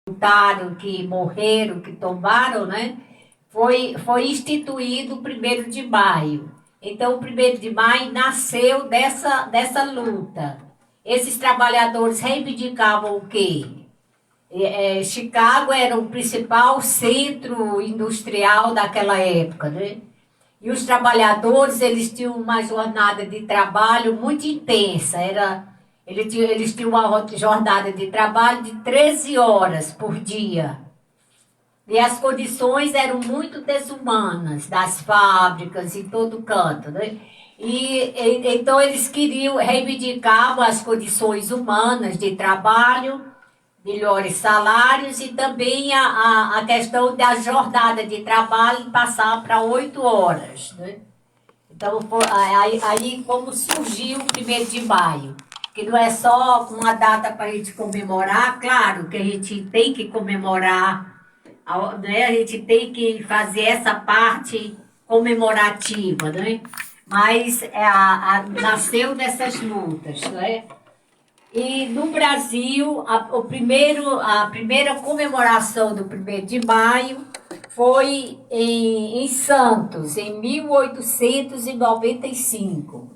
lutaram, que morreram, que tombaram, né? Foi instituído o 1º de maio. Então, o 1º de maio nasceu dessa luta. Esses trabalhadores reivindicavam o quê? Chicago era o principal centro industrial daquela época, né? E os trabalhadores, eles tinham uma jornada de trabalho muito intensa. Eles tinham uma jornada de trabalho de 13 horas por dia. E as condições eram muito desumanas, das fábricas, em todo canto, né? Então eles reivindicavam as condições humanas de trabalho, melhores salários e também a questão da jornada de trabalho passar para 8 horas, né? Então, aí como surgiu o 1º de maio, que não é só uma data para a gente comemorar, claro que a gente tem que comemorar, né? A gente tem que fazer essa parte comemorativa, né? Mas nasceu dessas lutas, né? E no Brasil, a primeira comemoração do 1º de maio foi em Santos, em 1895.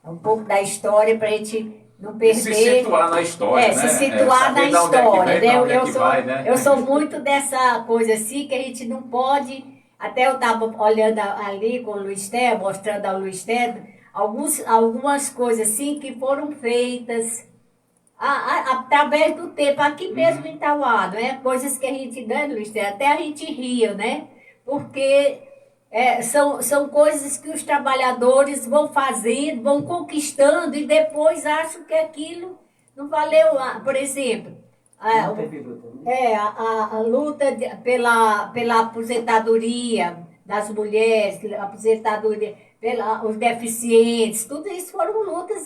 É um pouco da história para a gente não perder. Se situar na história, né? Se situar na história. Né? Eu sou muito dessa coisa assim, que a gente não pode. Até eu estava olhando ali com o Luiz Té, mostrando ao Luiz Té, algumas coisas assim que foram feitas através do tempo, aqui mesmo em Tauá, né? Coisas que a gente, né, Luiz Té, até a gente ria, né? Porque são coisas que os trabalhadores vão fazendo, vão conquistando e depois acham que aquilo não valeu. Por exemplo, a luta pela aposentadoria das mulheres, aposentadoria os deficientes, tudo isso foram lutas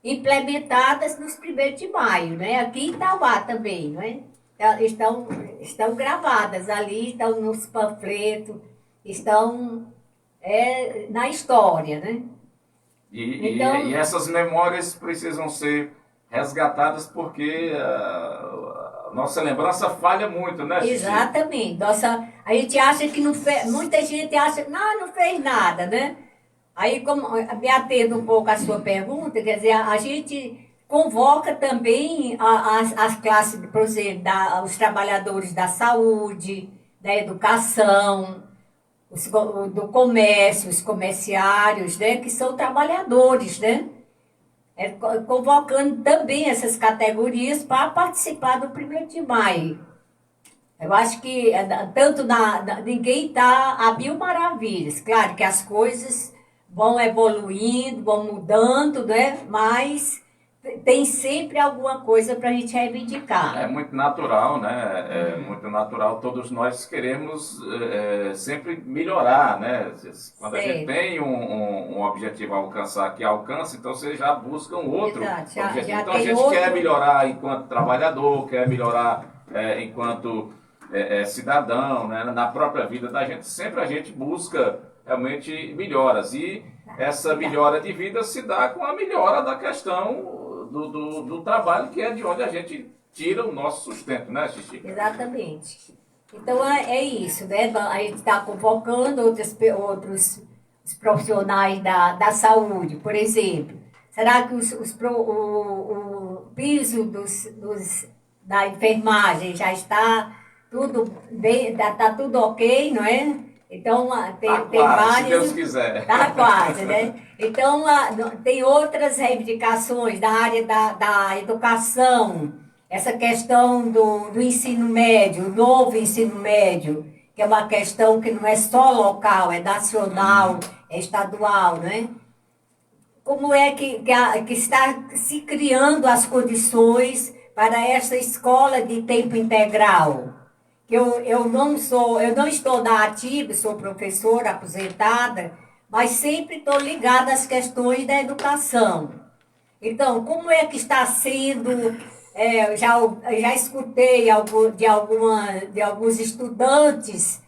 implementadas nos 1º de maio, né? Aqui em Itauá também, não é? Estão gravadas ali, estão nos panfletos, estão na história, né? E essas memórias precisam ser resgatadas porque a nossa lembrança falha muito, né, Xixi? Exatamente. A gente acha que não fez, muita gente acha que não fez nada, né? Aí, como, me atendo um pouco à sua pergunta, quer dizer, a gente convoca também as classes, por exemplo, os trabalhadores da saúde, da educação, do comércio, os comerciários, né, que são trabalhadores, né? Convocando também essas categorias para participar do 1º de maio. Eu acho que ninguém está a mil maravilhas. Claro que as coisas vão evoluindo, vão mudando, né? Mas tem sempre alguma coisa para a gente reivindicar. É muito natural, né? É muito natural. Todos nós queremos sempre melhorar, né? Quando a gente tem um objetivo a alcançar que alcança, então você já busca um outro objetivo. Então a gente quer melhorar enquanto trabalhador, quer melhorar enquanto cidadão, né? Na própria vida da gente. Sempre a gente busca realmente melhoras. E essa melhora de vida se dá com a melhora da questão do trabalho, que é de onde a gente tira o nosso sustento, né, Xixi? Exatamente. Então é isso, né? A gente está convocando outros profissionais da saúde, por exemplo. Será que o piso da enfermagem já está tudo bem, está tudo ok, não é? Então, tem várias. Se Deus quiser. Está quase, né? Então, tem outras reivindicações da área da educação, essa questão do ensino médio, o novo ensino médio, que é uma questão que não é só local, é nacional, é estadual, né? Como é que está se criando as condições para essa escola de tempo integral? Eu não estou na ativa, sou professora aposentada, mas sempre estou ligada às questões da educação. Então, como é que está sendo? Já escutei de alguns estudantes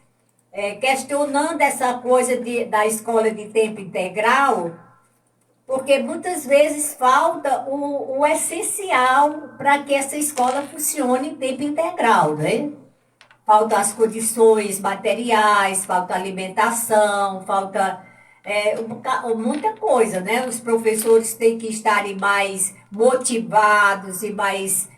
questionando essa coisa da escola de tempo integral, Porque muitas vezes falta o essencial para que essa escola funcione em tempo integral, né? Faltam as condições materiais, falta alimentação, falta muita coisa, né? Os professores têm que estarem mais motivados e mais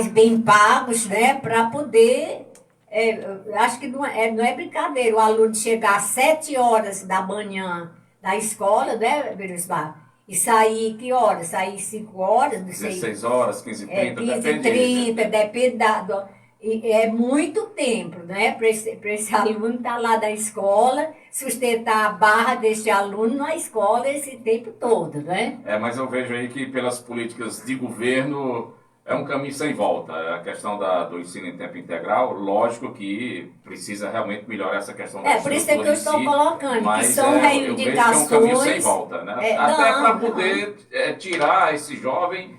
bem pagos, né? Para poder. Eu acho que não é brincadeira o aluno chegar às 7 horas da manhã da escola, né, Berisbar? E sair que horas? Sair 5 horas, não sei. 16 horas, 15h30, 15h30, depende é muito tempo, né? Para esse aluno estar lá da escola, sustentar a barra desse aluno na escola esse tempo todo, né? Mas eu vejo aí que pelas políticas de governo é um caminho sem volta. A questão do ensino em tempo integral, lógico que precisa realmente melhorar essa questão da por isso é que eu estou colocando, mas que são reivindicações... Eu vejo que é um caminho sem volta, né? Até para poder tirar esse jovem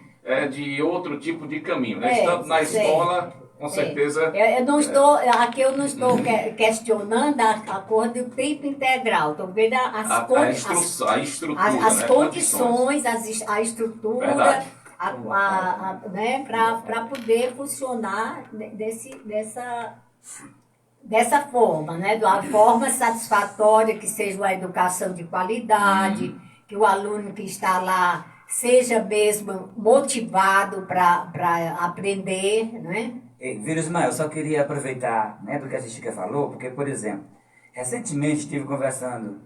de outro tipo de caminho, né? Estando na escola... Com certeza. Eu não estou, aqui eu não estou questionando a cor do tempo integral. Estou vendo a estrutura, as condições, a estrutura, né, para poder funcionar dessa forma, né? De uma forma satisfatória, que seja uma educação de qualidade, que o aluno que está lá seja mesmo motivado para aprender, né? Vírus Ismael, eu só queria aproveitar, né, do que a Chica falou, porque, por exemplo, recentemente estive conversando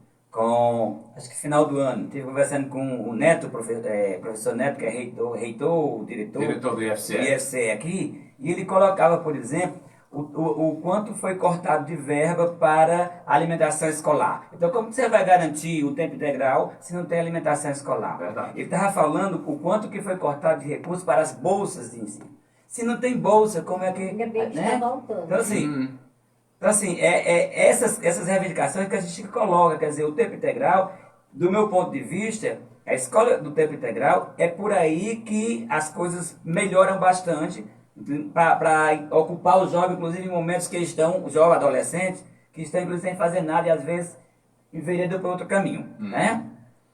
acho que final do ano, estive conversando com o Neto, professor Neto, que é reitor, diretor do IFCE. IFCE aqui, e ele colocava, por exemplo, o quanto foi cortado de verba para alimentação escolar. Então, como você vai garantir o tempo integral se não tem alimentação escolar? Verdade. Ele estava falando o quanto que foi cortado de recursos para as bolsas de ensino. Se não tem bolsa, como é que... Ainda bem que né? está voltando. Então, assim, essas reivindicações que a gente coloca, quer dizer, o tempo integral, do meu ponto de vista, a escola do tempo integral é por aí que as coisas melhoram bastante para ocupar os jovens, inclusive em momentos que estão, os jovens adolescentes, que estão inclusive sem fazer nada e às vezes enveredam para outro caminho, né?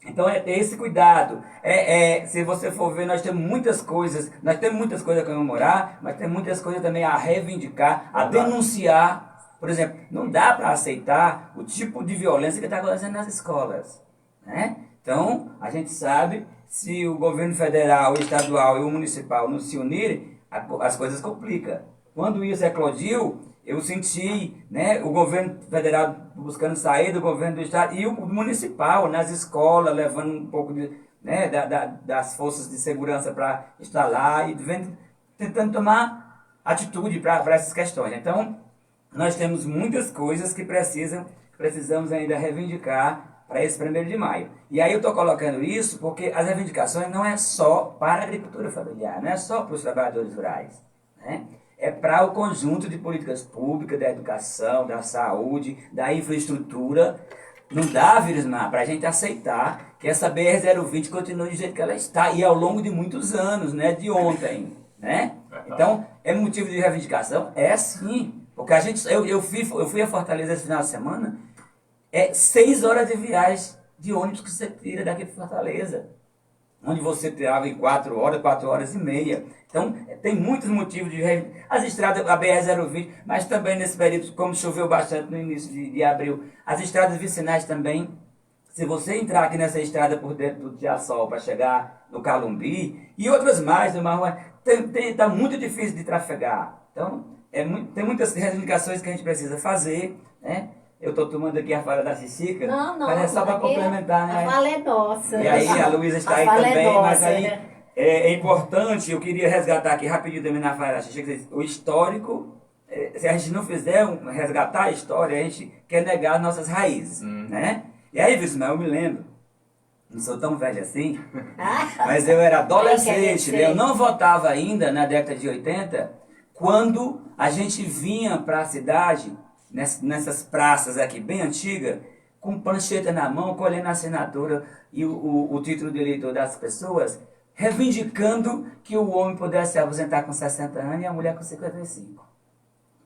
Então é ter esse cuidado. Se você for ver, nós temos muitas coisas a comemorar, mas tem muitas coisas também a reivindicar, a denunciar. Por exemplo, não dá para aceitar o tipo de violência que está acontecendo nas escolas, né? Então, a gente sabe, se o governo federal, o estadual e o municipal não se unirem, as coisas complicam. Quando isso eclodiu, eu senti, né, o governo federal buscando sair do governo do estado e o municipal nas escolas, levando um pouco das forças de segurança para estar lá e tentando tomar atitude para essas questões. Então, nós temos muitas coisas que precisamos ainda reivindicar para esse 1º de maio. E aí eu estou colocando isso porque as reivindicações não é só para a agricultura familiar, não é só para os trabalhadores rurais, né? É para o conjunto de políticas públicas, da educação, da saúde, da infraestrutura. Não dá, Virismar, para a gente aceitar que essa BR-020 continue do jeito que ela está, e ao longo de muitos anos, né, de ontem, né? Então, é motivo de reivindicação? É sim, porque eu fui a Fortaleza esse final de semana, 6 horas de viagem de ônibus que você tira daqui de Fortaleza, onde você tirava em 4 horas e meia. Então, tem muitos motivos de reivindicação. As estradas, a BR-020, mas também nesse período, como choveu bastante no início de abril, as estradas vicinais também. Se você entrar aqui nessa estrada por dentro do Tiassol para chegar no Calumbi, e outras mais, está muito difícil de trafegar. Então, tem muitas reivindicações que a gente precisa fazer, né? Eu estou tomando aqui a fala da Cicica, mas é só para complementar, né? A fala é nossa. E aí a Luísa está aí também, mas aí é importante, eu queria resgatar aqui rapidinho também na fala da Cicica, o histórico, se a gente não fizer resgatar a história, a gente quer negar as nossas raízes, né? E aí, Vismar, eu me lembro, não sou tão velho assim, mas eu era adolescente, eu não votava ainda na década de 80, quando a gente vinha para a cidade, nessas praças aqui bem antigas, com prancheta na mão, colhendo a assinatura e o título de eleitor das pessoas, reivindicando que o homem pudesse se aposentar com 60 anos e a mulher com 55.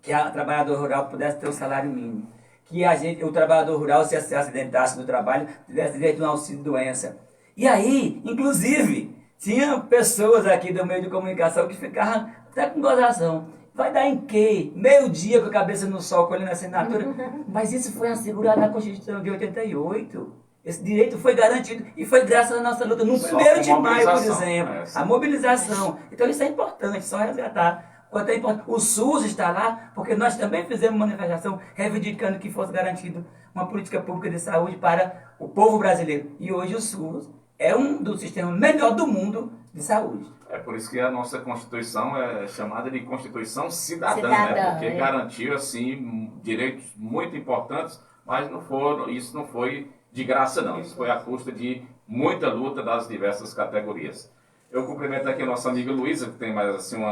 Que a trabalhador rural pudesse ter o salário mínimo. Que o trabalhador rural, se acidentasse no trabalho, tivesse direito a um auxílio-doença. E aí, inclusive, tinha pessoas aqui do meio de comunicação que ficavam até com gozação. Vai dar em quê? Meio-dia com a cabeça no sol, colhendo a assinatura. Mas isso foi assegurado na Constituição de 88. Esse direito foi garantido e foi graças à nossa luta no Só 1º de com maio, por mobilização, exemplo. né? A mobilização. Então isso é importante, só resgatar. Quanto é importante. O SUS está lá porque nós também fizemos manifestação reivindicando que fosse garantido uma política pública de saúde para o povo brasileiro. E hoje o SUS é um dos sistemas melhor do mundo de saúde. É por isso que a nossa Constituição é chamada de Constituição Cidadã, Cidadã, né? Porque é. garantiu, assim, direitos muito importantes, mas isso não foi de graça, não. Isso foi à custa de muita luta das diversas categorias. Eu cumprimento aqui a nossa amiga Luísa, que tem mais, assim,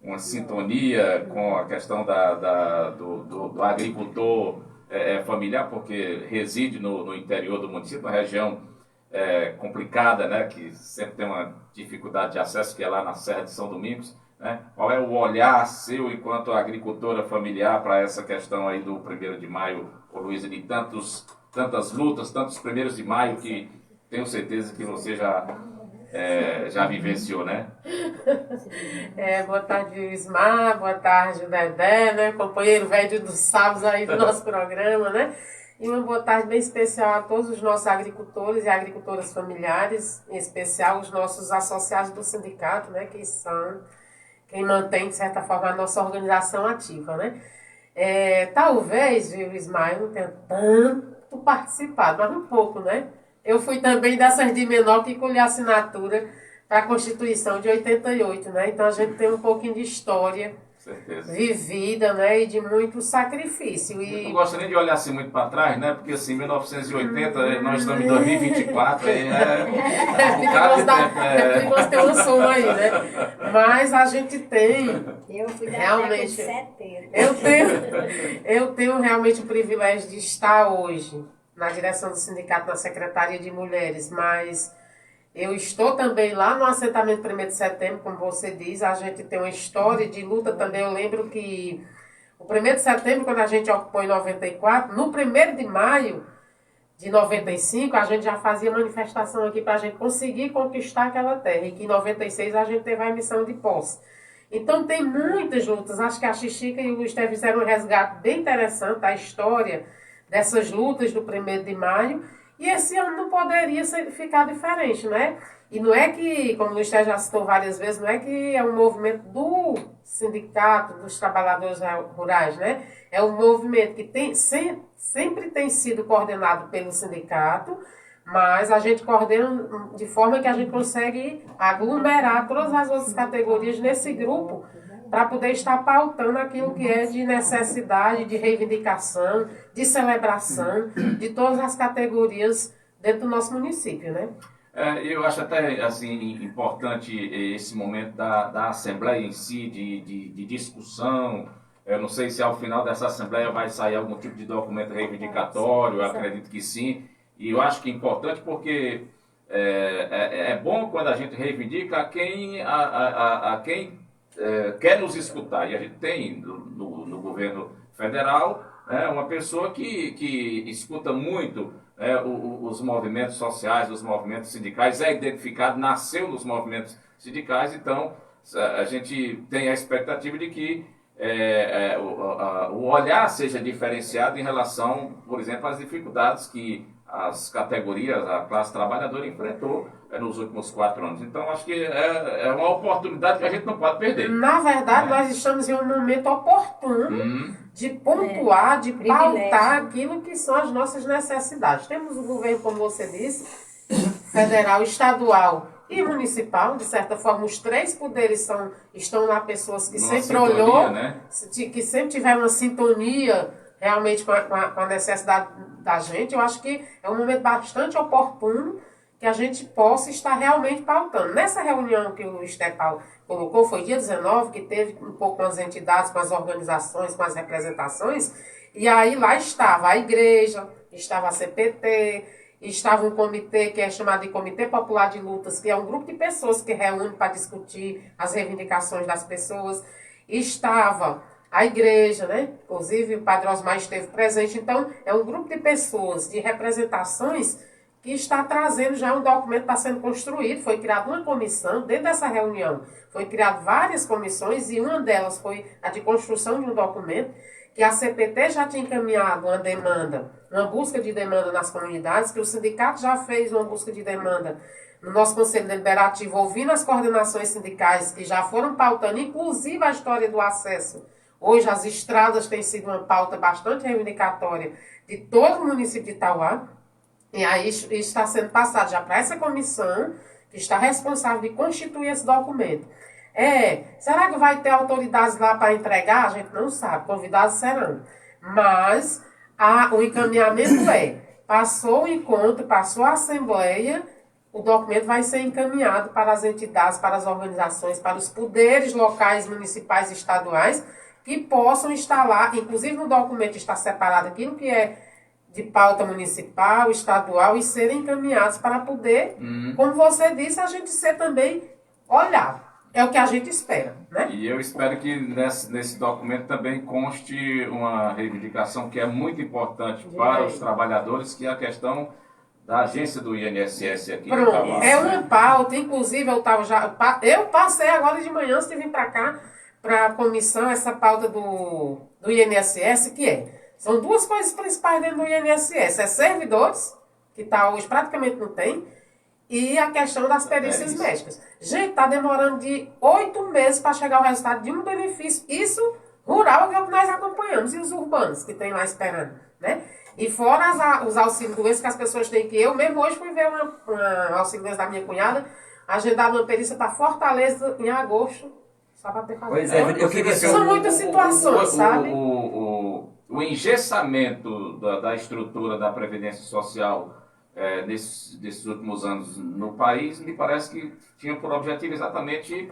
uma sintonia com a questão do agricultor familiar, porque reside no interior do município, uma região complicada, né, que sempre tem uma dificuldade de acesso, que é lá na Serra de São Domingos, né? Qual é o olhar seu enquanto agricultora familiar para essa questão aí do 1º de maio, ô Luísa, de tantas lutas, tantos 1º de maio que tenho certeza que você já vivenciou, né? Boa tarde, Ismar, boa tarde, Dedé, né? Companheiro velho dos sábados aí do nosso programa, né? E uma boa tarde bem especial a todos os nossos agricultores e agricultoras familiares, em especial os nossos associados do sindicato, né? Que são quem mantém, de certa forma, a nossa organização ativa, né? Talvez, viu, Ismar, eu não tenha tanto participado, mas um pouco, né? Eu fui também dessas de menor que colhi a assinatura para a Constituição de 88, né? Então a gente tem um pouquinho de história Certeza. vivida, né? E de muito sacrifício. Eu não gosto nem de olhar assim muito para trás, né? Porque assim, 1980, nós estamos em 2024, aí É perigoso ter uma soma aí, né? Mas a gente tem Eu fui da realmente. década de 70. Eu tenho realmente o privilégio de estar hoje na direção do sindicato, na Secretaria de Mulheres, mas eu estou também lá no assentamento 1º de setembro, como você diz, a gente tem uma história de luta também. Eu lembro que o 1º de setembro, quando a gente ocupou em 94, no 1º de maio de 95, a gente já fazia manifestação aqui para a gente conseguir conquistar aquela terra, e que em 96 a gente teve a emissão de posse. Então tem muitas lutas, acho que a Xixica e o Esther fizeram um resgate bem interessante da história dessas lutas do 1º de maio, e esse ano não poderia ficar diferente, né? E não é que, como o Luiz já citou várias vezes, não é que é um movimento do sindicato dos trabalhadores rurais, né? É um movimento que sempre tem sido coordenado pelo sindicato, mas a gente coordena de forma que a gente consegue aglomerar todas as outras categorias nesse grupo para poder estar pautando aquilo que é de necessidade, de reivindicação, de celebração de todas as categorias dentro do nosso município, né? Eu acho até assim, importante esse momento da Assembleia em si, de discussão. Eu não sei se ao final dessa Assembleia vai sair algum tipo de documento reivindicatório, eu acredito que sim. E eu acho que é importante porque é bom quando a gente reivindica a quem quer nos escutar. E a gente tem no governo federal uma pessoa que escuta muito os movimentos sociais, os movimentos sindicais, é identificado, nasceu nos movimentos sindicais, então a gente tem a expectativa de que o olhar seja diferenciado em relação, por exemplo, às dificuldades que as categorias, a classe trabalhadora enfrentou nos últimos 4 anos. Então, acho que é uma oportunidade que a gente não pode perder. Na verdade, nós estamos em um momento oportuno de pontuar, de pautar aquilo que são as nossas necessidades. Temos o governo, como você disse, federal, estadual e municipal. De certa forma, os 3 poderes estão lá pessoas que sempre olhou, né? Que sempre tiveram uma sintonia realmente com a necessidade da gente. Eu acho que é um momento bastante oportuno que a gente possa estar realmente pautando. Nessa reunião que o Estepal colocou, foi dia 19, que teve um pouco com as entidades, com as organizações, com as representações, e aí lá estava a igreja, estava a CPT, estava um comitê que é chamado de Comitê Popular de Lutas, que é um grupo de pessoas que reúne para discutir as reivindicações das pessoas, estava a igreja, né? Inclusive o Padre Osmar esteve presente. Então, é um grupo de pessoas, de representações que está trazendo já um documento, está sendo construído, foi criada uma comissão, dentro dessa reunião foi criado várias comissões e uma delas foi a de construção de um documento, que a CPT já tinha encaminhado uma demanda, uma busca de demanda nas comunidades, que o sindicato já fez uma busca de demanda no nosso Conselho Deliberativo, ouvindo as coordenações sindicais que já foram pautando, inclusive a história do acesso. Hoje as estradas têm sido uma pauta bastante reivindicatória de todo o município de Itauá, e aí isso está sendo passado já para essa comissão, que está responsável de constituir esse documento. Será que vai ter autoridades lá para entregar? A gente não sabe, convidados serão. Mas o encaminhamento passou o encontro, passou a assembleia, o documento vai ser encaminhado para as entidades, para as organizações, para os poderes locais, municipais e estaduais, que possam estar lá. Inclusive no documento está separado aquilo que é de pauta municipal, estadual, e serem encaminhados para poder, como você disse, a gente ser também olhado. É o que a gente espera, né? E eu espero que nesse documento também conste uma reivindicação que é muito importante para os trabalhadores, que é a questão da agência do INSS aqui. Pronto, é uma pauta, inclusive eu passei agora de manhã, antes de vir para cá, para a comissão, essa pauta do INSS, são duas coisas principais dentro do INSS, servidores, que hoje praticamente não tem, e a questão das perícias médicas. Gente, está demorando de 8 meses para chegar o resultado de um benefício. Isso, rural, é o que nós acompanhamos. E os urbanos que tem lá esperando, né? E fora os auxílios-doenças que as pessoas têm, que eu mesmo hoje fui ver uma auxílio-doença da minha cunhada, agendar uma perícia para Fortaleza em agosto, só para ter Pois é, eu queria... São muitas situações, sabe? O engessamento da estrutura da Previdência Social nesses últimos anos no país, me parece que tinha por objetivo exatamente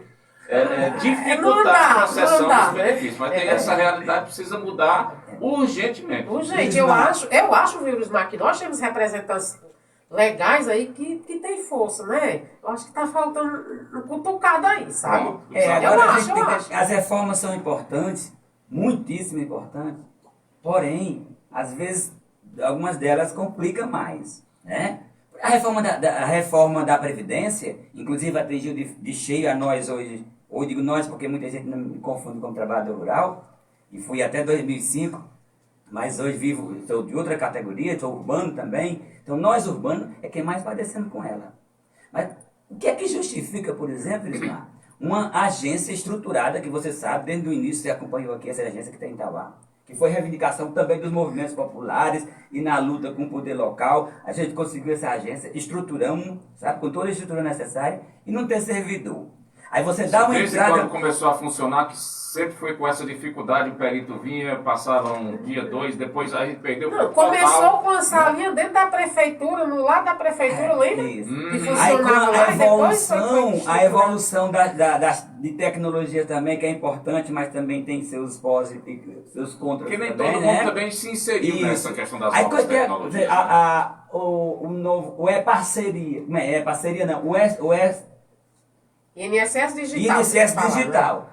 dificultar a concessão dos benefícios. Mas tem essa realidade, precisa mudar urgentemente. Urgente, eu acho, Vilmar, que nós temos representantes legais aí que tem força, né? Eu acho que está faltando um cutucado aí, sabe? As reformas são importantes, muitíssimo importantes, porém, às vezes, algumas delas complicam mais, né? A reforma da Previdência, inclusive atingiu de cheio a nós hoje, ou digo nós porque muita gente não me confunde com trabalhador rural, e fui até 2005, mas hoje sou de outra categoria, sou urbano também, então nós urbanos é quem mais padecemos com ela. Mas o que é que justifica, por exemplo, Ismar, uma agência estruturada, que você sabe, desde o início você acompanhou aqui essa agência que tem em Itauá, que foi reivindicação também dos movimentos populares e na luta com o poder local, a gente conseguiu essa agência, estruturamos, sabe, com toda a estrutura necessária, e não tem servidor. Aí você dá uma entrada... Desde quando começou a funcionar, que sempre foi com essa dificuldade, o perito vinha, passava um dia, dois, depois a gente perdeu... Não, começou com a salinha dentro da prefeitura, no lado da prefeitura, lembra? Que funcionava lá, e depois a evolução de tecnologia também, que é importante, mas também tem seus pós e seus contras. Porque nem também, todo mundo também se inseriu nessa questão das novas tecnologias. O parceria, não é parceria não, INSS Digital. INSS Digital.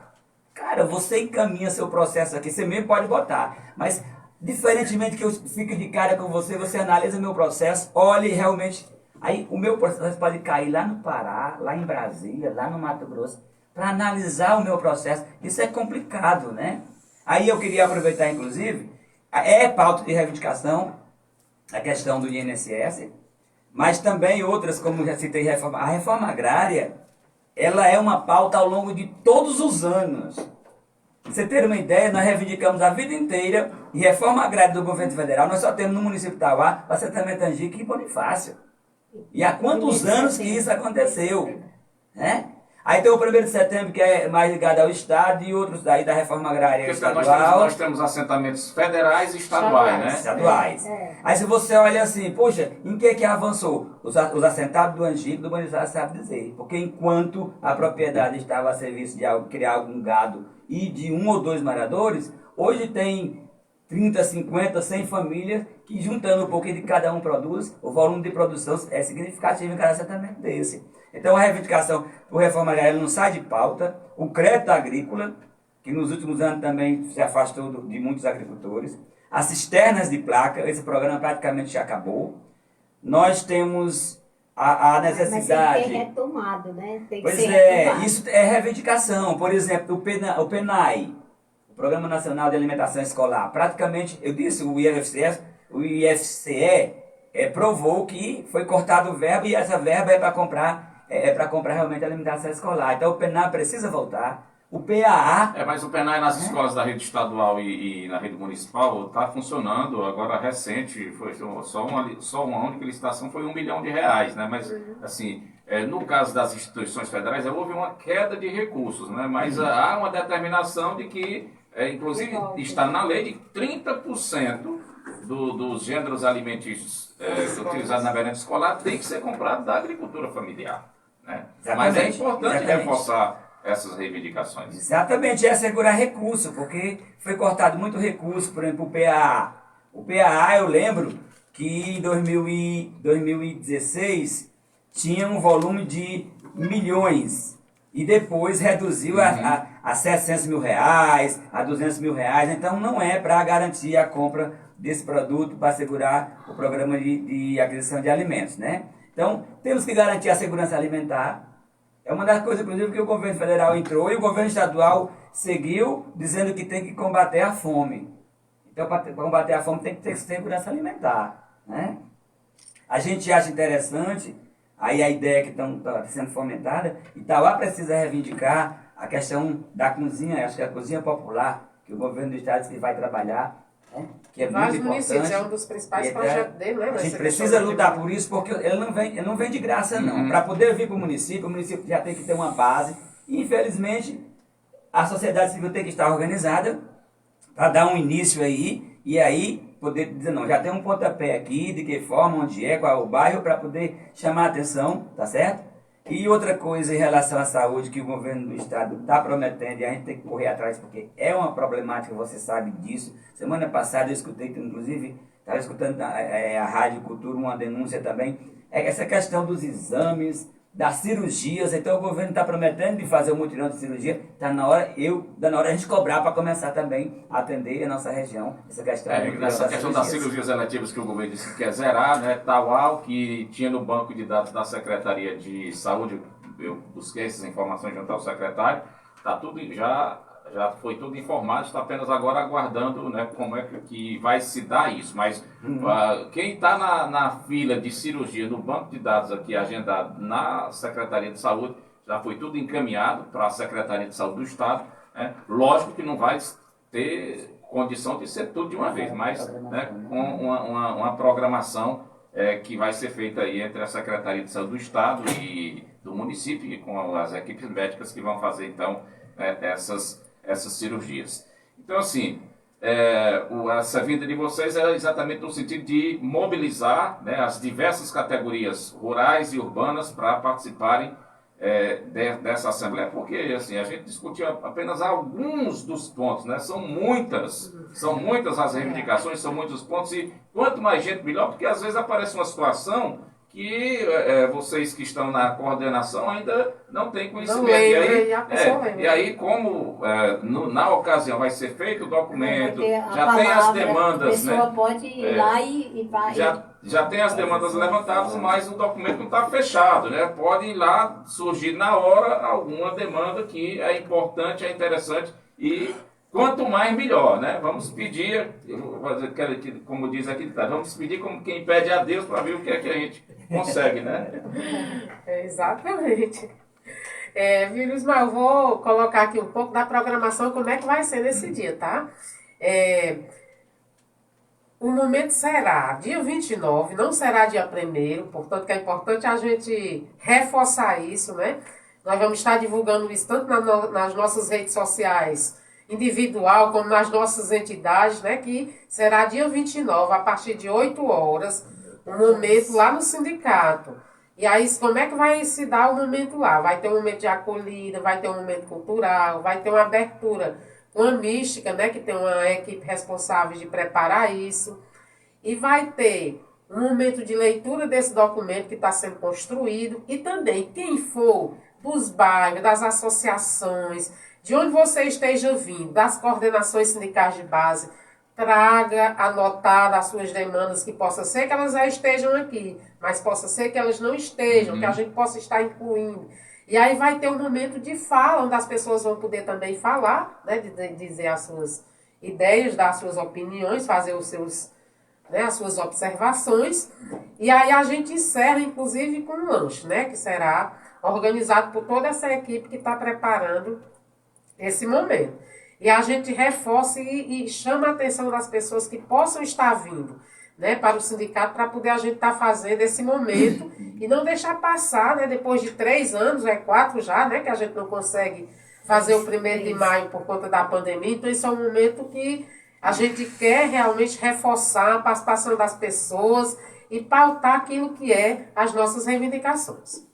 Cara, você encaminha seu processo aqui, você mesmo pode botar. Mas, diferentemente que eu fique de cara com você, você analisa meu processo, olhe realmente. Aí o meu processo pode cair lá no Pará, lá em Brasília, lá no Mato Grosso, para analisar o meu processo. Isso é complicado, né? Aí eu queria aproveitar, inclusive, pauta de reivindicação, a questão do INSS, mas também outras, como já citei, a reforma agrária, ela é uma pauta ao longo de todos os anos. Pra você ter uma ideia, nós reivindicamos a vida inteira e reforma agrária do governo federal, nós só temos no município de Itauá, Assentamento Angico e Bonifácio. E há quantos anos que isso aconteceu? Né? Aí tem o 1º de setembro, que é mais ligado ao Estado, e outros daí da reforma agrária estadual. Nós temos assentamentos federais e estaduais, né? Estaduais. Aí se você olha assim, poxa, em que avançou? Os assentados do Angico, do Bonifácio, sabe dizer. Porque enquanto a propriedade estava a serviço de criar algum gado e de 1 ou 2 moradores, hoje tem 30, 50, 100 famílias que, juntando um pouquinho de cada um produz, o volume de produção é significativo em cada assentamento desse. Então a reivindicação do reforma agrária não sai de pauta, o crédito agrícola, que nos últimos anos também se afastou de muitos agricultores, as cisternas de placa, esse programa praticamente já acabou, nós temos a Mas tem que necessidade. ser retomado, né? Tem que Pois ser é, retomado. isso é reivindicação. Por exemplo, o PNAE, o Programa Nacional de Alimentação Escolar, praticamente, eu disse, o IFCE provou que foi cortado o verbo e essa verba é para comprar realmente alimentação escolar. Então o PNAE precisa voltar. O PAA... Mas o PENAI nas escolas da rede estadual e na rede municipal está funcionando, agora recente, foi só uma única licitação foi R$1 milhão, né? Mas, assim, no caso das instituições federais, houve uma queda de recursos, né? Mas há uma determinação de que, inclusive, está na lei de 30% dos gêneros alimentícios utilizados na merenda escolar tem que ser comprado da agricultura familiar, né? Mas é importante reforçar essas reivindicações. Exatamente, é assegurar recurso, porque foi cortado muito recurso, por exemplo, o PAA. O PAA, eu lembro que em 2016 tinha um volume de milhões e depois reduziu a 700 mil reais, a 200 mil reais. Então não é para garantir a compra desse produto, para assegurar o programa de aquisição de alimentos, né? Então temos que garantir a segurança alimentar. É uma das coisas, inclusive, que o governo federal entrou e o governo estadual seguiu dizendo que tem que combater a fome. Então, para combater a fome, tem que ter segurança alimentar, né? A gente acha interessante, aí a ideia que está sendo fomentada, Itauá precisa reivindicar a questão da cozinha, acho que é a cozinha popular, que o governo do estado disse que vai trabalhar, né? Que é muito importante. É um dos principais projetos dele, né? A gente precisa lutar por isso, porque ele não vem de graça, não. Para poder vir para o município já tem que ter uma base. E, infelizmente, a sociedade civil tem que estar organizada para dar um início aí, e aí poder dizer, não, já tem um pontapé aqui, de que forma, onde é, qual é o bairro, para poder chamar a atenção, tá certo? E outra coisa em relação à saúde que o governo do estado está prometendo e a gente tem que correr atrás, porque é uma problemática, você sabe disso. Semana passada eu escutei, inclusive, estava escutando a Rádio Cultura, uma denúncia também, essa questão dos exames, das cirurgias. Então o governo está prometendo de fazer um mutirão de cirurgia, está na hora a gente cobrar para começar também a atender a nossa região, essa questão. Essa questão das cirurgias eletivas que o governo disse que quer zerar, né? Tal que tinha no banco de dados da Secretaria de Saúde, eu busquei essas informações junto ao secretário, está tudo já foi tudo informado, está apenas agora aguardando, né, como é que vai se dar isso. Mas quem está na fila de cirurgia no banco de dados aqui agendado na Secretaria de Saúde, já foi tudo encaminhado para a Secretaria de Saúde do Estado, né? Lógico que não vai ter condição de ser tudo de uma vez, mas, né, com uma programação que vai ser feita aí entre a Secretaria de Saúde do Estado e do município, e com as equipes médicas que vão fazer, então, essas cirurgias. Então, assim, essa vinda de vocês é exatamente no sentido de mobilizar, né, as diversas categorias rurais e urbanas para participarem dessa Assembleia, porque assim, a gente discutiu apenas alguns dos pontos, né? São muitas as reivindicações, são muitos pontos, e quanto mais gente, melhor, porque às vezes aparece uma situação que vocês que estão na coordenação ainda não têm conhecimento. E aí, como na ocasião vai ser feito o documento, já tem as demandas, a pessoa pode ir lá e vai. Já tem as demandas levantadas, mas o documento não está fechado, né? Pode ir lá, surgir na hora alguma demanda que é importante, é interessante, e quanto mais melhor, né? Vamos pedir, como diz aqui, vamos pedir como quem pede a Deus para ver o que é que a gente consegue, né? Exatamente. Viu, Ismael, eu vou colocar aqui um pouco da programação, como é que vai ser nesse dia, tá? O momento será dia 29, não será dia 1º, portanto que é importante a gente reforçar isso, né? Nós vamos estar divulgando isso tanto nas nossas redes sociais, individual, como nas nossas entidades, né? Que será dia 29, a partir de 8 horas, um momento lá no sindicato. E aí, como é que vai se dar o momento lá? Vai ter um momento de acolhida, vai ter um momento cultural, vai ter uma abertura, uma mística, né, que tem uma equipe responsável de preparar isso. E vai ter um momento de leitura desse documento que está sendo construído. E também, quem for dos bairros, das associações, de onde você esteja vindo, das coordenações sindicais de base, traga anotada as suas demandas, que possa ser que elas já estejam aqui, mas possa ser que elas não estejam, que a gente possa estar incluindo. E aí vai ter um momento de fala, onde as pessoas vão poder também falar, né, de dizer as suas ideias, dar as suas opiniões, fazer os seus, né, as suas observações. E aí a gente encerra, inclusive, com um lanche, né, que será organizado por toda essa equipe que está preparando esse momento. E a gente reforça e chama a atenção das pessoas que possam estar vindo, né, para o sindicato, para poder a gente estar fazendo esse momento e não deixar passar, né, depois de 3 anos, 4 já, né, que a gente não consegue fazer o 1º de maio por conta da pandemia. Então, isso é um momento que a gente quer realmente reforçar a participação das pessoas e pautar aquilo que é as nossas reivindicações.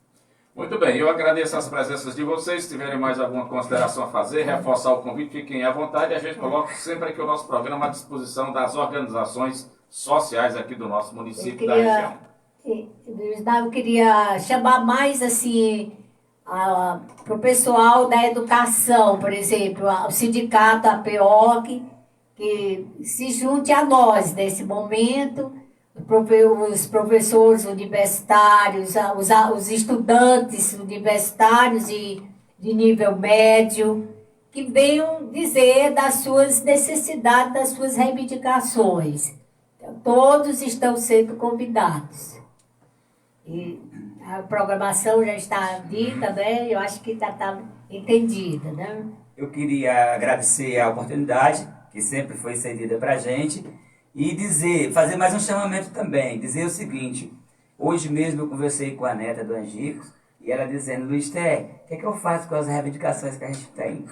Muito bem, eu agradeço as presenças de vocês. Se tiverem mais alguma consideração a fazer, reforçar o convite, fiquem à vontade. A gente coloca sempre aqui o nosso programa à disposição das organizações sociais aqui do nosso município da região. Eu queria chamar mais assim para o pessoal da educação, por exemplo, o sindicato APOC, que se junte a nós nesse momento, os professores universitários, os estudantes universitários de nível médio, que venham dizer das suas necessidades, das suas reivindicações. Então, todos estão sendo convidados. E a programação já está dita, né? Eu acho que está entendida, né? Eu queria agradecer a oportunidade, que sempre foi cedida para a gente, e fazer mais um chamamento também, dizer o seguinte: hoje mesmo eu conversei com a neta do Angicos, e ela dizendo: Luiz Té, o que é que eu faço com as reivindicações que a gente tem?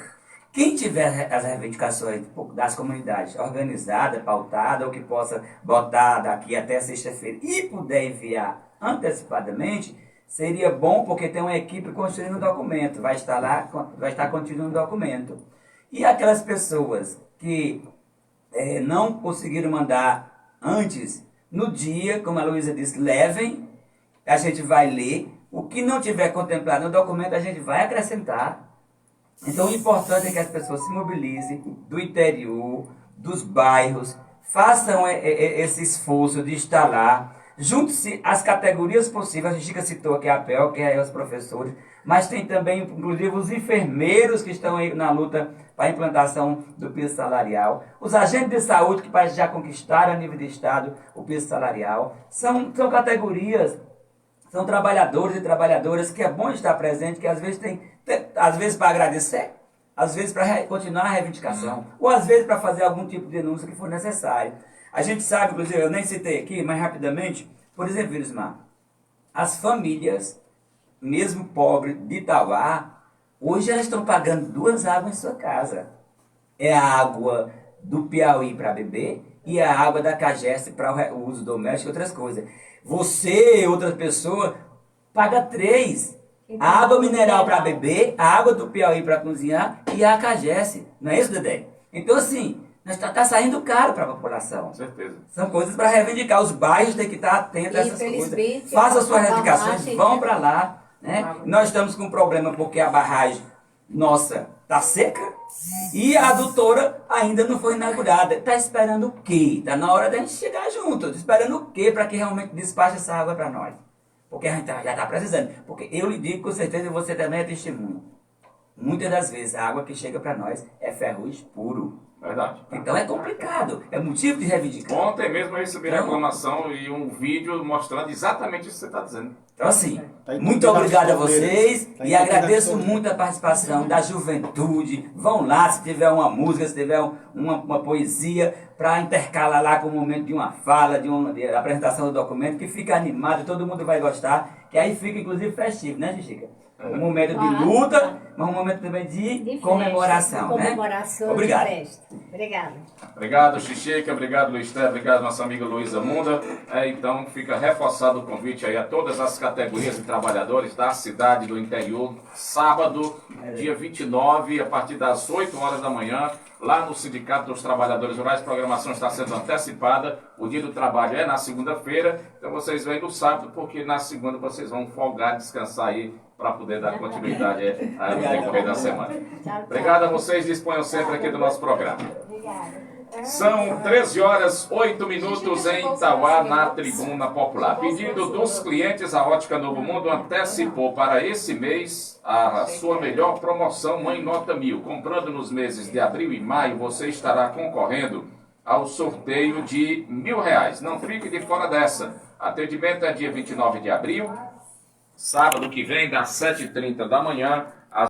Quem tiver as reivindicações das comunidades organizada, pautada, ou que possa botar daqui até sexta-feira e puder enviar antecipadamente, seria bom, porque tem uma equipe construindo o documento, vai estar contido no documento. E aquelas pessoas que não conseguiram mandar antes, no dia, como a Luísa disse, levem, a gente vai ler. O que não tiver contemplado no documento, a gente vai acrescentar. Então, o importante é que as pessoas se mobilizem do interior, dos bairros, façam esse esforço de estar lá, junte-se as categorias possíveis. A Chica citou aqui a APEL, que é os professores, mas tem também, inclusive, os enfermeiros que estão aí na luta para a implantação do piso salarial, os agentes de saúde que parece já conquistaram a nível de Estado o piso salarial. São categorias, são trabalhadores e trabalhadoras que é bom estar presente, que às vezes para agradecer, às vezes para continuar a reivindicação, ou às vezes para fazer algum tipo de denúncia que for necessário. A gente sabe, inclusive, eu nem citei aqui, mas rapidamente, por exemplo, Vilismar, as famílias, mesmo pobres, de Itauá, hoje elas estão pagando 2 águas em sua casa. É a água do Piauí para beber e a água da Cageste para o uso doméstico e outras coisas. Você, outra pessoa, paga 3. A água mineral para beber, a água do Piauí para cozinhar e a Cageste. Não é isso, Dedé? Então, assim, está saindo caro para a população. Com certeza. São coisas para reivindicar. Os bairros têm que estar atentos a essas coisas. Façam suas reivindicações, vão para lá. Né? Nós estamos com um problema porque a barragem nossa está seca e a adutora ainda não foi inaugurada. Está esperando o quê? Está na hora da gente chegar junto. Está esperando o quê para que realmente despache essa água para nós? Porque a gente já está precisando. Porque eu lhe digo com certeza, e você também é testemunho. Muitas das vezes a água que chega para nós é ferrugem puro. Verdade. Então é complicado, é motivo de reivindicar. Ontem mesmo eu recebi reclamação e um vídeo mostrando exatamente isso que você está dizendo. Então assim, muito obrigado a vocês e agradeço muito a participação da juventude. Vão lá, se tiver uma música, se tiver uma poesia, para intercalar lá com o momento de uma fala, de apresentação do documento, que fica animado, todo mundo vai gostar, que aí fica inclusive festivo, né, Chica? Um momento de luta, mas um momento também de comemoração, né? Obrigado. De festa. Obrigada. Obrigado, Xixica. Obrigado, Luiz Té. Obrigado, nossa amiga Luísa Munda. Então, fica reforçado o convite aí a todas as categorias de trabalhadores da cidade, do interior, sábado, dia 29, a partir das 8 horas da manhã, lá no Sindicato dos Trabalhadores Rurais. A programação está sendo antecipada. O dia do trabalho é na segunda-feira. Então, vocês vêm no sábado, porque na segunda vocês vão folgar, descansar aí, para poder dar continuidade ao decorrer da semana. Obrigado a vocês, disponham sempre aqui do nosso programa. São 13 horas 8 minutos em Itauá, na Tribuna Popular. Pedido dos clientes, a Ótica Novo Mundo antecipou para esse mês a sua melhor promoção Mãe Nota 1000. Comprando nos meses de abril e maio, você estará concorrendo ao sorteio de R$1.000. Não fique de fora dessa. Atendimento é dia 29 de abril, sábado que vem, das 7h30 da manhã